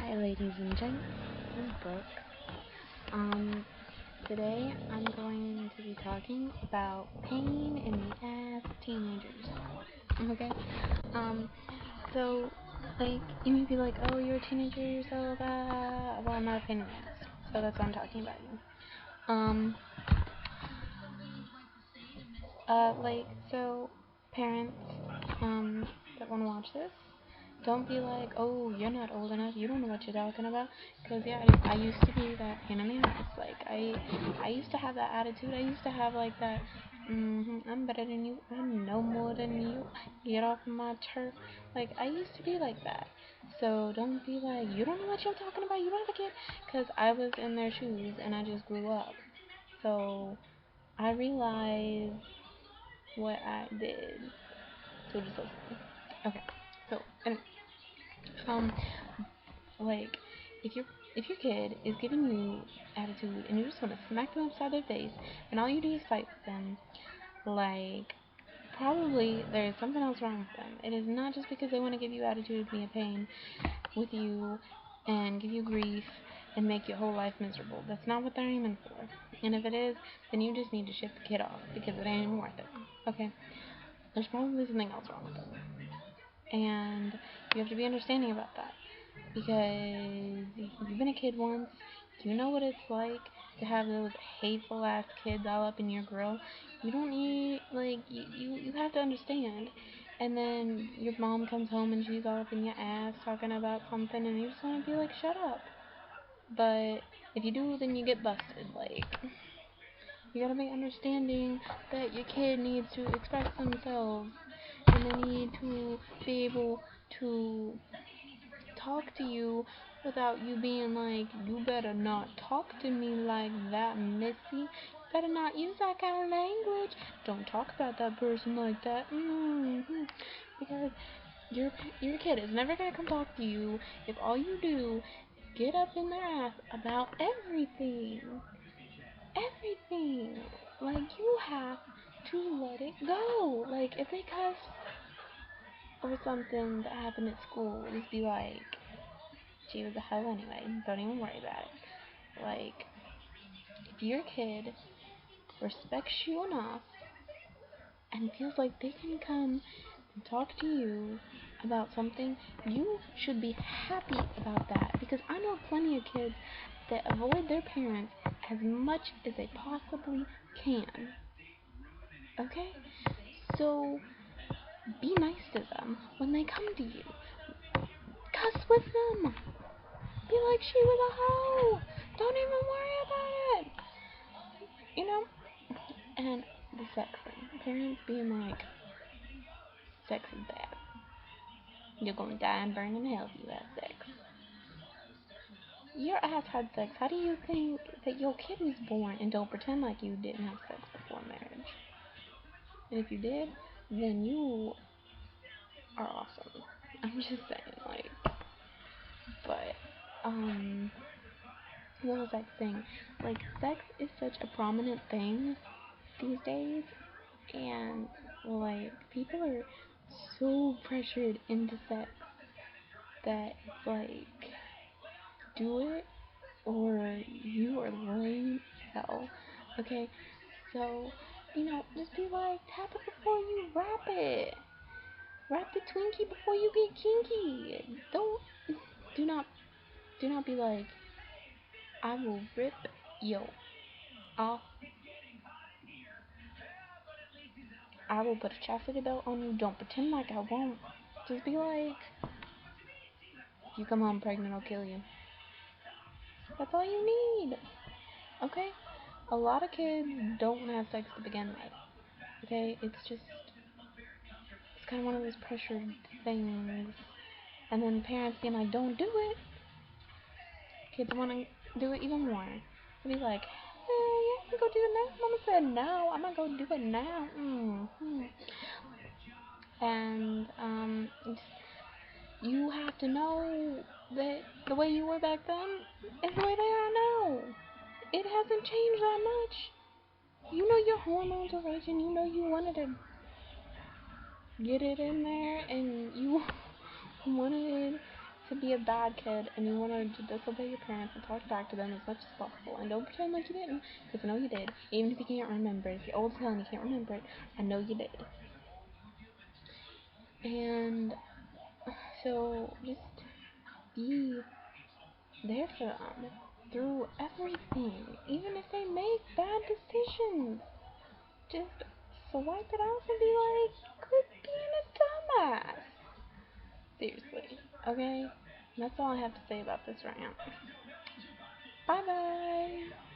Hi, ladies and gents. This is Brooke. Today I'm going to be talking about pain in the ass of teenagers. Okay? Um, so, you may be like, oh, you're a teenager, so that. Well, I'm not a pain in the ass. So that's what I'm talking about you. So, parents, that want to watch this, don't be like, oh, you're not old enough, you don't know what you're talking about. Because, yeah, I used to be that pain in the ass. I used to have that attitude. I used to have, that, I'm better than you, I'm no more than you, get off my turf. I used to be like that. So, don't be like, you don't know what you're talking about, you don't have a kid. Because I was in their shoes, and I just grew up. So, I realized what I did. So, just listen. Okay. So, and Um, like, if your kid is giving you attitude and you just want to smack them upside their face and all you do is fight with them, probably there's something else wrong with them. It is not just because they want to give you attitude, be a pain with you, and give you grief and make your whole life miserable. That's not what they're aiming for. And if it is, then you just need to ship the kid off because it ain't even worth it. Okay? There's probably something else wrong with them. And you have to be understanding about that. Because you've been a kid once, you know what it's like to have those hateful ass kids all up in your grill. You don't need, you have to understand. And then your mom comes home and she's all up in your ass talking about something and you just want to be like, shut up. But if you do, then you get busted. You gotta be understanding that your kid needs to express themselves and they need to be able to talk to you without you being like, you better not talk to me like that, missy. You better not use that kind of language. Don't talk about that person like that. Because your kid is never gonna come talk to you if all you do is get up in their ass about everything. Everything. You have to let it go. If they cuss or something that happened at school, just be like, she was a hoe anyway. Don't even worry about it. If your kid respects you enough and feels like they can come and talk to you about something, you should be happy about that. Because I know plenty of kids that avoid their parents as much as they possibly can. Okay? So, be nice to them when they come to you. Cuss with them. Be like, she was a hoe. Don't even worry about it. You know? And the sex thing. Parents being like, sex is bad. You're gonna die and burn in hell if you have sex. Your ass had sex. How do you think that your kid was born? And don't pretend like you didn't have sex before marriage. And if you did, then you are awesome. I'm just saying, but, what was that thing? Sex is such a prominent thing these days, and, people are so pressured into sex that it's do it or you are lame as hell. Okay, so, just be like, tap it before you wrap it. Wrap the Twinkie before you get kinky. Do not be like, I will rip you off. I will put a chastity belt on you. Don't pretend like I won't. Just be like, if you come home pregnant, I'll kill you. That's all you need. Okay? A lot of kids don't have sex to begin with. Okay? It's kind of one of those pressured things. And then parents being like, don't do it. Kids want to do it even more. They'll be like, yeah, you can go do it now. Mama said no. I'm going to go do it now. And, you have to know that the way you were back then is the way they are now. It hasn't changed that much. You know your hormones are raging. You know you wanted to get it in there, and you wanted to be a bad kid and you wanted to disobey your parents and talk back to them as much as possible. And don't pretend like you didn't, because I know you did. Even if you can't remember it. If you're old as hell and you can't remember it, I know you did. And so just be there for them through everything. Even if they make bad decisions. Just swipe it off and be like, quit being a dumbass. Seriously. Okay? That's all I have to say about this rant. Bye bye!